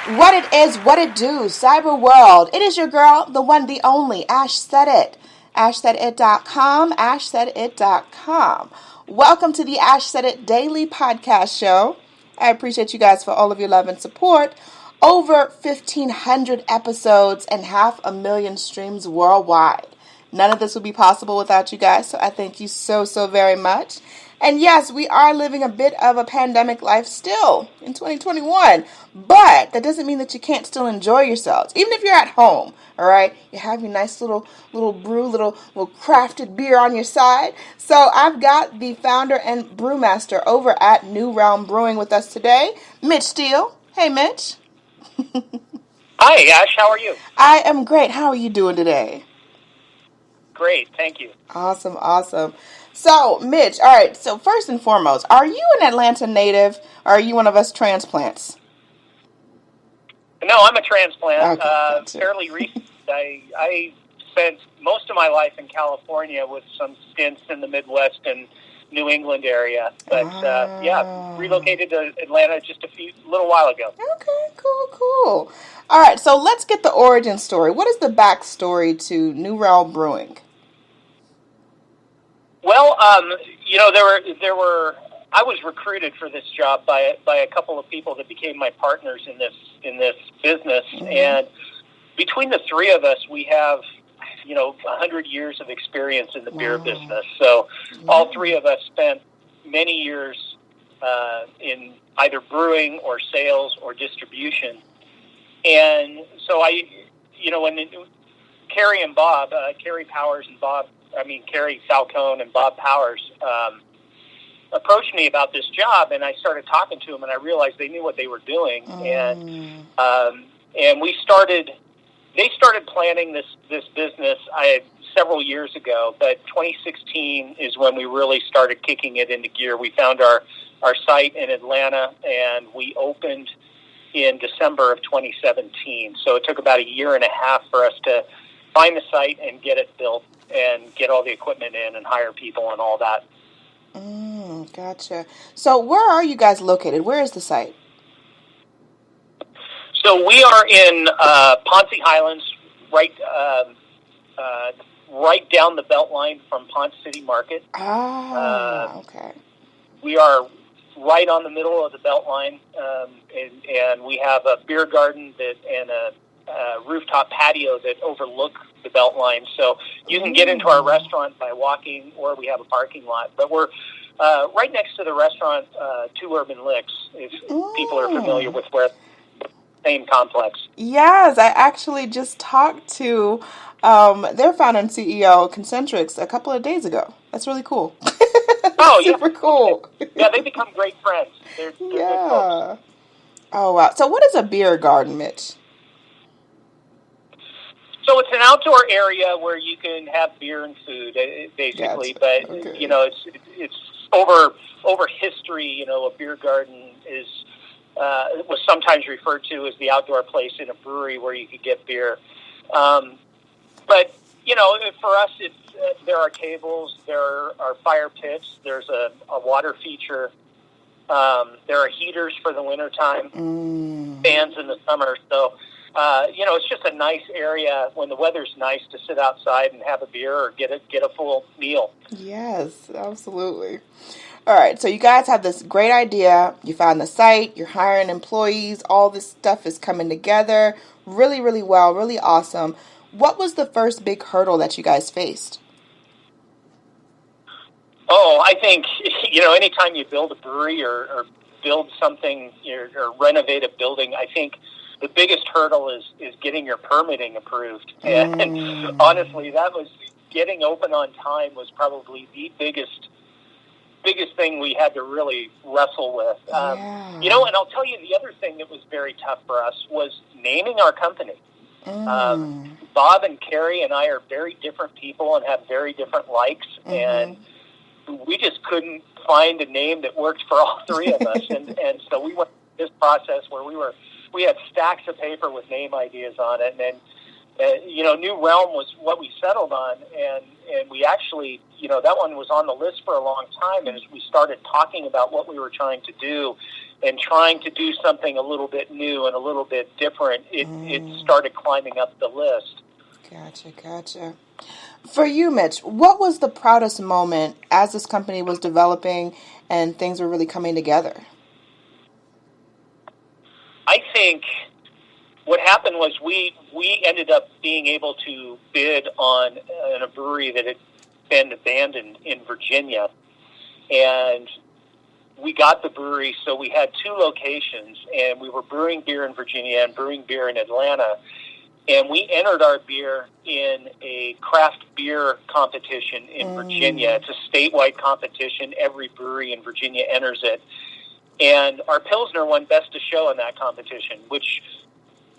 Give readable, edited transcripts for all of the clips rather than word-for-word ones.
What it is, what it do, cyber world. It is your girl, the one, the only, Ash Said It. AshSaidIt.com, AshSaidIt.com. Welcome to the Ash Said It Daily Podcast Show. I appreciate you guys for all of your love and support. Over 1,500 episodes and 500,000 streams worldwide. None of this would be possible without you guys, so I thank you so, so very much. And yes, we are living a bit of a pandemic life still in 2021, but that doesn't mean that you can't still enjoy yourselves. Even if you're at home, all right, you have your nice little brew, little crafted beer on your side. So I've got the founder and brewmaster over at New Realm Brewing with us today, Mitch Steele. Hey, Mitch. Hi, Ash. How are you? I am great. How are you doing today? Great, thank you. Awesome, awesome. So, Mitch, all right, so first and foremost, are you an Atlanta native or are you one of us transplants? No, I'm a transplant. Okay, gotcha. Fairly recent. I spent most of my life in California with some stints in the Midwest and New England area. But, yeah, relocated to Atlanta just a little while ago. Okay, cool. All right, so let's get the origin story. What is the backstory to New Realm Brewing? Well, there were. I was recruited for this job by a couple of people that became my partners in this business, and between the three of us, we have 100 years of experience in the beer business. So all three of us spent many years in either brewing or sales or distribution, and so when Carrie and Bob, Carrie Powers and Carrie Falcone and Bob Powers approached me about this job, and I started talking to them, and I realized they knew what they were doing, and we started. They started planning this business several years ago, but 2016 is when we really started kicking it into gear. We found our site in Atlanta, and we opened in December of 2017. So it took about a year and a half for us to find the site and get it built and get all the equipment in and hire people and all that. Gotcha. So where are you guys located? Where is the site? So we are in Ponce Highlands, right down the Beltline from Ponce City Market. Okay. We are right on the middle of the Beltline, and we have a beer garden and a rooftop patio that overlook the Beltline. So you can get into our restaurant by walking, or we have a parking lot. But we're right next to the restaurant, Two Urban Licks, if people are familiar with where same complex. Yes, I actually just talked to their founder and CEO, Concentrics, a couple of days ago. That's really cool. Super cool. Yeah, they become great friends. They're good folks. Oh, wow. So what is a beer garden, Mitch? So it's an outdoor area where you can have beer and food, basically. Gotcha. But Okay. It's over history. A beer garden was sometimes referred to as the outdoor place in a brewery where you could get beer. But for us, there are tables, there are fire pits, there's a water feature. There are heaters for the wintertime, fans in the summer. So, it's just a nice area when the weather's nice to sit outside and have a beer or get a full meal. Yes, absolutely. All right, so you guys have this great idea. You found the site, you're hiring employees, all this stuff is coming together really, really well, really awesome. What was the first big hurdle that you guys faced? Oh, I think, anytime you build a brewery or build something or renovate a building, I think the biggest hurdle is getting your permitting approved. And honestly, that was getting open on time was probably the biggest thing we had to really wrestle with. And I'll tell you the other thing that was very tough for us was naming our company. Bob and Carrie and I are very different people and have very different likes, and we just couldn't find a name that worked for all three of us. and so we went through this process where we had stacks of paper with name ideas on it, and New Realm was what we settled on, and we actually, that one was on the list for a long time. And as we started talking about what we were trying to do and trying to do something a little bit new and a little bit different, it started climbing up the list. Gotcha. For you, Mitch, what was the proudest moment as this company was developing and things were really coming together? I think what happened was we ended up being able to bid on a brewery that had been abandoned in Virginia, and we got the brewery. So we had two locations, and we were brewing beer in Virginia and brewing beer in Atlanta. And we entered our beer in a craft beer competition in Virginia. It's a statewide competition. Every brewery in Virginia enters it. And our Pilsner won Best of Show in that competition, which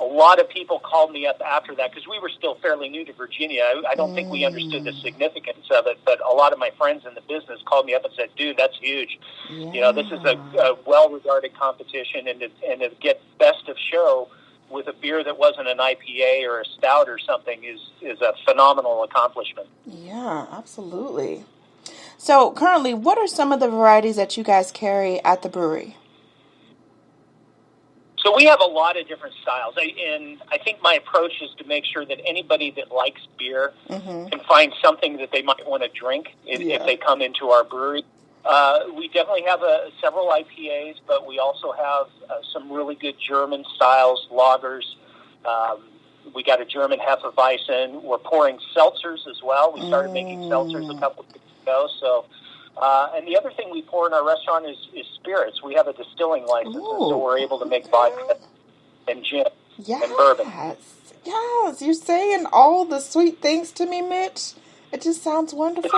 a lot of people called me up after that because we were still fairly new to Virginia. I don't think we understood the significance of it, but a lot of my friends in the business called me up and said, dude, that's huge. Yeah. This is a well-regarded competition, and to get Best of Show with a beer that wasn't an IPA or a stout or something is a phenomenal accomplishment. Yeah, absolutely. So currently, what are some of the varieties that you guys carry at the brewery? So we have a lot of different styles, and I think my approach is to make sure that anybody that likes beer can find something that they might want to drink if they come into our brewery. We definitely have several IPAs, but we also have some really good German styles, lagers. We got a German Hefeweizen. We're pouring seltzers as well. We started making seltzers a couple of weeks ago. So, and the other thing we pour in our restaurant is spirits. We have a distilling license, so we're able to make vodka and gin and bourbon. Yes, you're saying all the sweet things to me, Mitch. It just sounds wonderful.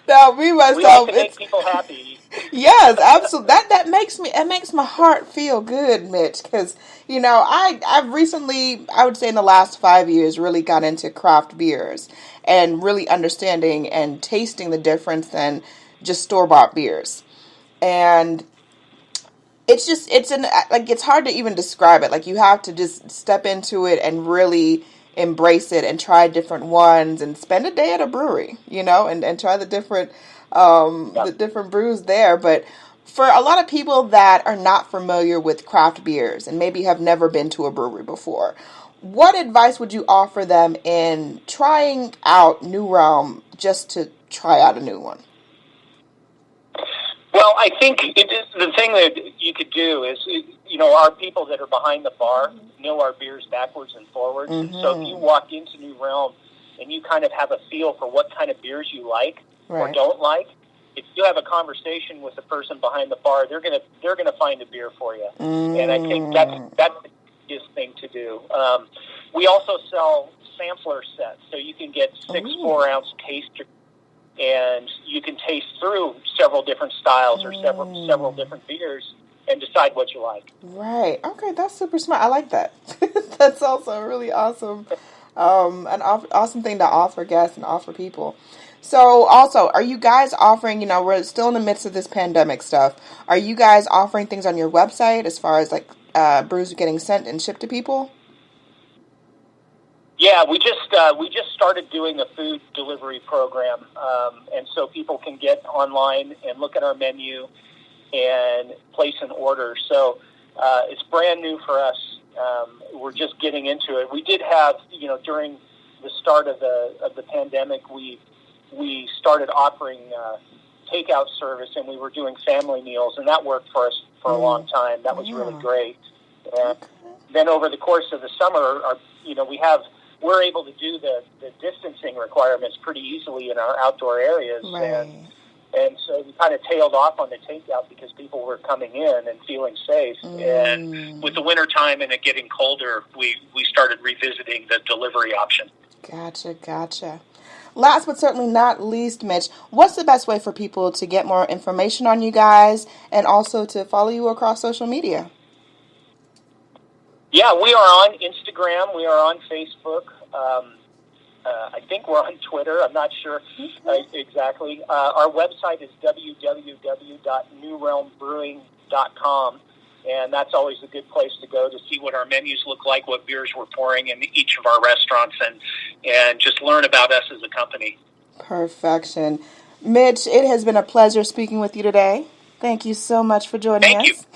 Now, me myself, we like to make people happy. Yes, absolutely. That makes my heart feel good, Mitch, because I've recently, I would say in the last 5 years, really got into craft beers and really understanding and tasting the difference than just store-bought beers. And it's hard to even describe it. Like, you have to just step into it and really embrace it and try different ones and spend a day at a brewery, and try the different brews there. But for a lot of people that are not familiar with craft beers and maybe have never been to a brewery before, what advice would you offer them in trying out New Realm just to try out a new one? Well, I think the thing that you could do is, our people that are behind the bar know our beers backwards and forwards. And so if you walk into New Realm and you kind of have a feel for what kind of beers you like or don't like, if you have a conversation with the person behind the bar, they're gonna find a beer for you. And I think that's the easiest thing to do. We also sell sampler sets, so you can get 6 4-ounce tasters, and you can taste through several different styles or several different beers and decide what you like. Right. Okay, that's super smart. I like that. That's also a really awesome, awesome thing to offer guests and offer people. So also, are you guys offering, we're still in the midst of this pandemic stuff. Are you guys offering things on your website as far as brews getting sent and shipped to people? Yeah, we just started doing a food delivery program, and so people can get online and look at our menu and place an order. So it's brand new for us. We're just getting into it. We did have, during the start of the pandemic, we started offering takeout service, and we were doing family meals, and that worked for us for a long time. That was really great. And then over the course of the summer, we're able to do the distancing requirements pretty easily in our outdoor areas. And so we kind of tailed off on the takeout because people were coming in and feeling safe. And with the winter time and it getting colder, we started revisiting the delivery option. Gotcha. Last but certainly not least, Mitch, what's the best way for people to get more information on you guys and also to follow you across social media? Yeah, we are on Instagram. We are on Facebook. I think we're on Twitter. I'm not sure exactly. Our website is www.newrealmbrewing.com. And that's always a good place to go to see what our menus look like, what beers we're pouring in each of our restaurants, and just learn about us as a company. Perfection. Mitch, it has been a pleasure speaking with you today. Thank you so much for joining us.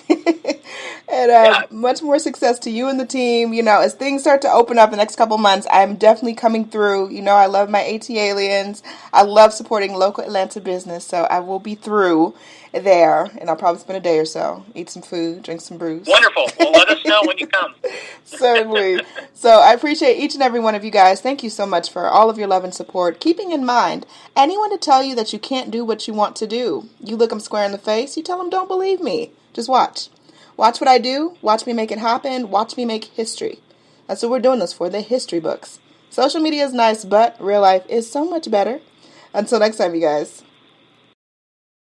And much more success to you and the team. You know, as things start to open up the next couple months, I'm definitely coming through. You know, I love my AT aliens. I love supporting local Atlanta business, so I will be through there, and I'll probably spend a day or so, eat some food, drink some brews. Wonderful. Well, let us know when you come. Certainly. So I appreciate each and every one of you guys. Thank you so much for all of your love and support. Keeping in mind, anyone to tell you that you can't do what you want to do, you look them square in the face, you tell them don't believe me. Just watch. Watch what I do. Watch me make it happen. Watch me make history. That's what we're doing this for, the history books. Social media is nice, but real life is so much better. Until next time, you guys.